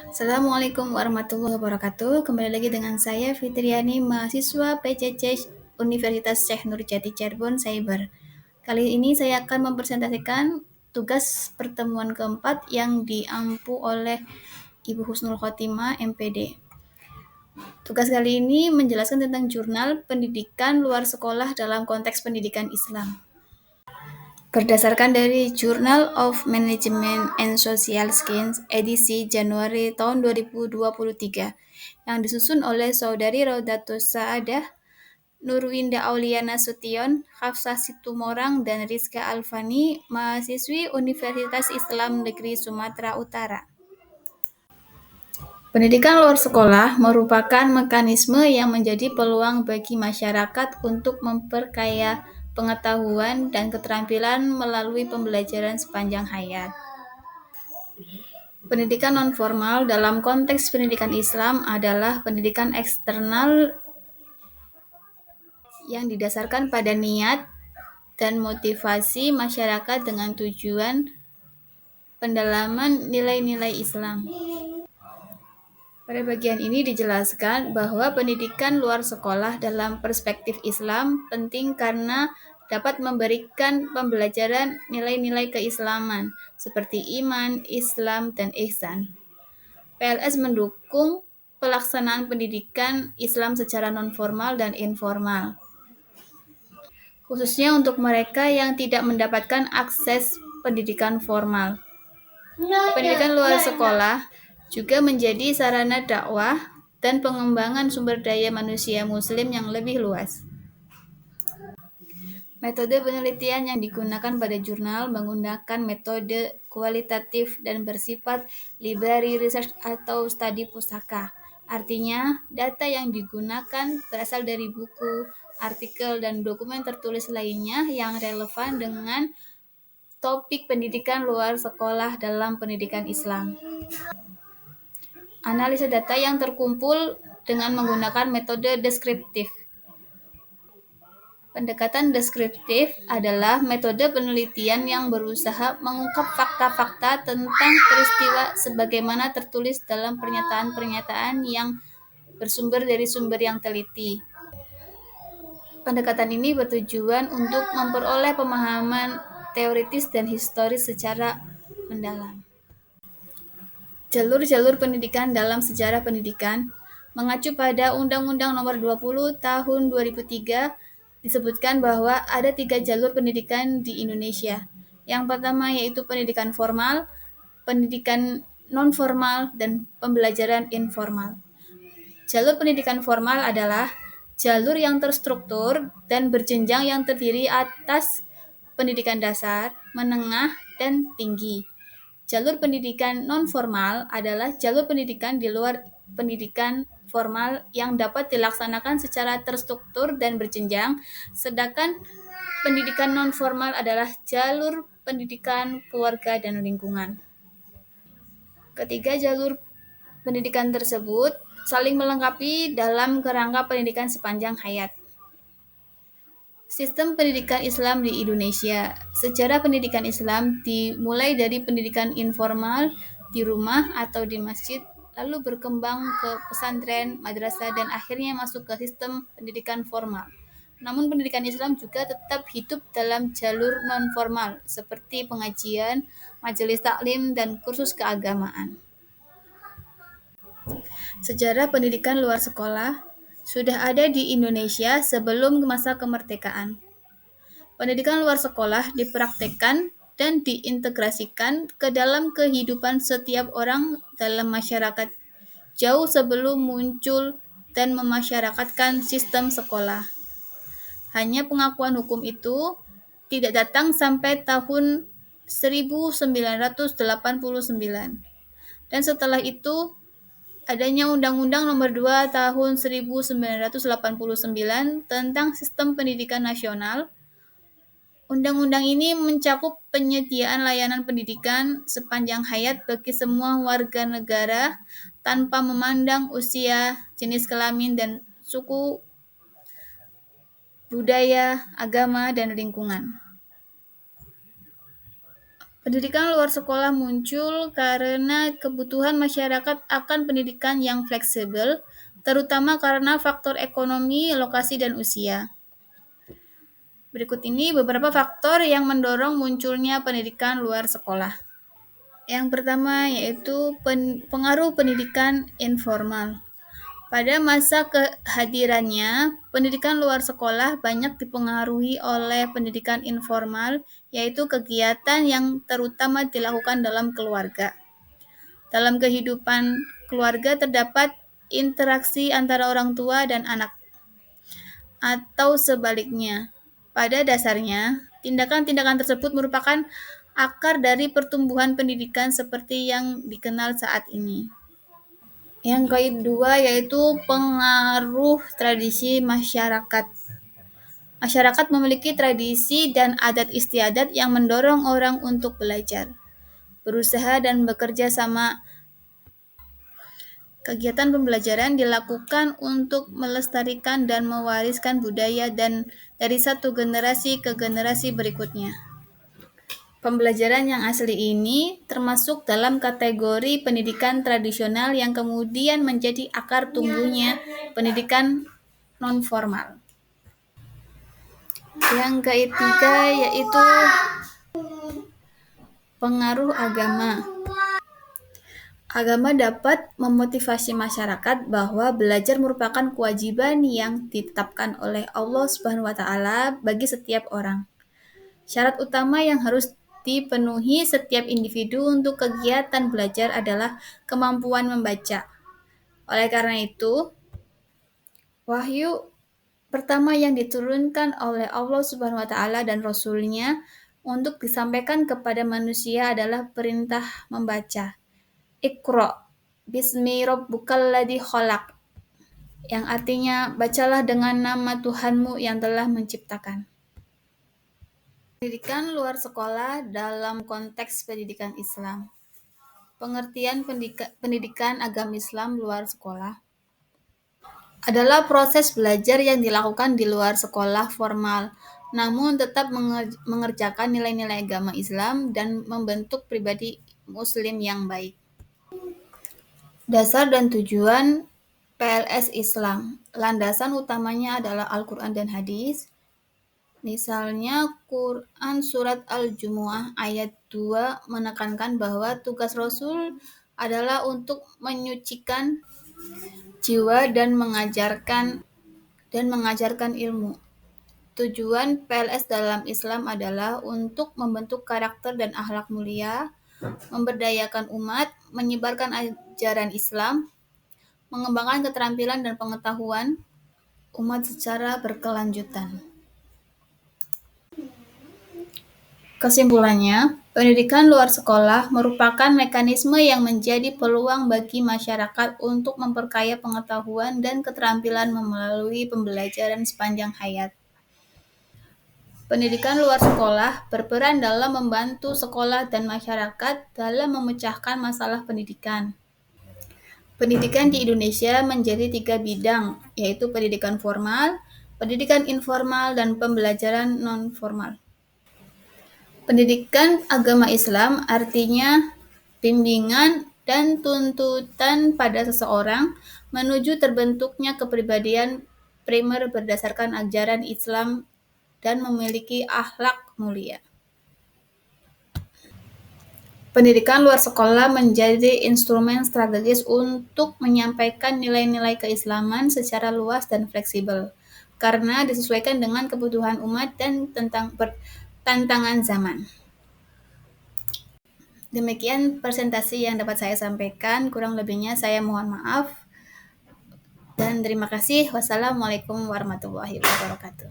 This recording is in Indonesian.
Assalamualaikum warahmatullahi wabarakatuh. Kembali lagi dengan saya Fitriani, mahasiswa PCC Universitas Syekh Nurjati Cirebon Cyber. Kali ini saya akan mempresentasikan tugas pertemuan keempat yang diampu oleh Ibu Husnul Khotimah, MPD. Tugas kali ini menjelaskan tentang jurnal pendidikan luar sekolah dalam konteks pendidikan Islam. Berdasarkan dari Journal of Management and Social Science edisi Januari tahun 2023 yang disusun oleh Saudari Raudatus Saadah, Nurwinda Auliana Sution, Hafsah Situmorang, dan Rizka Alfani, mahasiswi Universitas Islam Negeri Sumatera Utara. Pendidikan luar sekolah merupakan mekanisme yang menjadi peluang bagi masyarakat untuk memperkaya pengetahuan dan keterampilan melalui pembelajaran sepanjang hayat. Pendidikan non-formal dalam konteks pendidikan Islam adalah pendidikan eksternal yang didasarkan pada niat dan motivasi masyarakat dengan tujuan pendalaman nilai-nilai Islam. Pada bagian ini dijelaskan bahwa pendidikan luar sekolah dalam perspektif Islam penting karena dapat memberikan pembelajaran nilai-nilai keislaman seperti iman, Islam, dan ihsan. PLS mendukung pelaksanaan pendidikan Islam secara non-formal dan informal, khususnya untuk mereka yang tidak mendapatkan akses pendidikan formal. Pendidikan luar sekolah juga menjadi sarana dakwah dan pengembangan sumber daya manusia Muslim yang lebih luas. Metode penelitian yang digunakan pada jurnal menggunakan metode kualitatif dan bersifat library research atau studi pustaka. Artinya, data yang digunakan berasal dari buku, artikel, dan dokumen tertulis lainnya yang relevan dengan topik pendidikan luar sekolah dalam pendidikan Islam. Analisa data yang terkumpul dengan menggunakan metode deskriptif. Pendekatan deskriptif adalah metode penelitian yang berusaha mengungkap fakta-fakta tentang peristiwa sebagaimana tertulis dalam pernyataan-pernyataan yang bersumber dari sumber yang teliti. Pendekatan ini bertujuan untuk memperoleh pemahaman teoritis dan historis secara mendalam. Jalur-jalur pendidikan dalam sejarah pendidikan mengacu pada Undang-Undang Nomor 20 Tahun 2003 disebutkan bahwa ada 3 jalur pendidikan di Indonesia. Yang pertama yaitu pendidikan formal, pendidikan non-formal, dan pembelajaran informal. Jalur pendidikan formal adalah jalur yang terstruktur dan berjenjang yang terdiri atas pendidikan dasar, menengah, dan tinggi. Jalur pendidikan non-formal adalah jalur pendidikan di luar pendidikan formal yang dapat dilaksanakan secara terstruktur dan berjenjang, sedangkan pendidikan non-formal adalah jalur pendidikan keluarga dan lingkungan. Ketiga jalur pendidikan tersebut saling melengkapi dalam kerangka pendidikan sepanjang hayat. Sistem pendidikan Islam di Indonesia. Sejarah pendidikan Islam dimulai dari pendidikan informal di rumah atau di masjid, lalu berkembang ke pesantren, madrasah, dan akhirnya masuk ke sistem pendidikan formal. Namun pendidikan Islam juga tetap hidup dalam jalur non-formal, seperti pengajian, majelis taklim, dan kursus keagamaan. Sejarah pendidikan luar sekolah sudah ada di Indonesia sebelum masa kemerdekaan. Pendidikan luar sekolah dipraktekkan dan diintegrasikan ke dalam kehidupan setiap orang dalam masyarakat jauh sebelum muncul dan memasyarakatkan sistem sekolah. Hanya pengakuan hukum itu tidak datang sampai tahun 1989. Dan setelah itu adanya Undang-Undang Nomor 2 Tahun 1989 tentang Sistem Pendidikan Nasional. Undang-undang ini mencakup penyediaan layanan pendidikan sepanjang hayat bagi semua warga negara tanpa memandang usia, jenis kelamin, dan suku, budaya, agama, dan lingkungan. Pendidikan luar sekolah muncul karena kebutuhan masyarakat akan pendidikan yang fleksibel, terutama karena faktor ekonomi, lokasi, dan usia. Berikut ini beberapa faktor yang mendorong munculnya pendidikan luar sekolah. Yang pertama yaitu pengaruh pendidikan informal. Pada masa kehadirannya, pendidikan luar sekolah banyak dipengaruhi oleh pendidikan informal, yaitu kegiatan yang terutama dilakukan dalam keluarga. Dalam kehidupan keluarga terdapat interaksi antara orang tua dan anak, atau sebaliknya. Pada dasarnya, tindakan-tindakan tersebut merupakan akar dari pertumbuhan pendidikan seperti yang dikenal saat ini. Yang kedua yaitu pengaruh tradisi masyarakat. Masyarakat memiliki tradisi dan adat istiadat yang mendorong orang untuk belajar, berusaha, dan bekerja sama. Kegiatan pembelajaran dilakukan untuk melestarikan dan mewariskan budaya dan dari satu generasi ke generasi berikutnya. Pembelajaran yang asli ini termasuk dalam kategori pendidikan tradisional yang kemudian menjadi akar tumbuhnya pendidikan nonformal. Yang ketiga yaitu pengaruh agama. Agama dapat memotivasi masyarakat bahwa belajar merupakan kewajiban yang ditetapkan oleh Allah Subhanahu wa taala bagi setiap orang. Syarat utama yang harus dipenuhi setiap individu untuk kegiatan belajar adalah kemampuan membaca. Oleh karena itu, wahyu pertama yang diturunkan oleh Allah Subhanahu wa taala dan Rasul-Nya untuk disampaikan kepada manusia adalah perintah membaca. Iqra bismi rabbukal ladzi khalaq, yang artinya bacalah dengan nama Tuhanmu yang telah menciptakan. Pendidikan luar sekolah dalam konteks pendidikan Islam. Pengertian pendidikan agama Islam luar sekolah adalah proses belajar yang dilakukan di luar sekolah formal, namun tetap mengerjakan nilai-nilai agama Islam dan membentuk pribadi Muslim yang baik. Dasar dan tujuan PLS Islam. Landasan utamanya adalah Al-Quran dan Hadis. Misalnya Quran Surat Al-Jumu'ah ayat 2 menekankan bahwa tugas Rasul adalah untuk menyucikan jiwa dan mengajarkan ilmu. Tujuan PLS dalam Islam adalah untuk membentuk karakter dan akhlak mulia, memberdayakan umat, menyebarkan ajaran Islam, mengembangkan keterampilan dan pengetahuan umat secara berkelanjutan. Kesimpulannya, pendidikan luar sekolah merupakan mekanisme yang menjadi peluang bagi masyarakat untuk memperkaya pengetahuan dan keterampilan melalui pembelajaran sepanjang hayat. Pendidikan luar sekolah berperan dalam membantu sekolah dan masyarakat dalam memecahkan masalah pendidikan. Pendidikan di Indonesia menjadi 3 bidang, yaitu pendidikan formal, pendidikan informal, dan pembelajaran non-formal. Pendidikan agama Islam artinya bimbingan dan tuntutan pada seseorang menuju terbentuknya kepribadian primer berdasarkan ajaran Islam dan memiliki akhlak mulia. Pendidikan luar sekolah menjadi instrumen strategis untuk menyampaikan nilai-nilai keislaman secara luas dan fleksibel, karena disesuaikan dengan kebutuhan umat dan tantangan zaman. Demikian presentasi yang dapat saya sampaikan, kurang lebihnya saya mohon maaf. Dan terima kasih. Wassalamualaikum warahmatullahi wabarakatuh.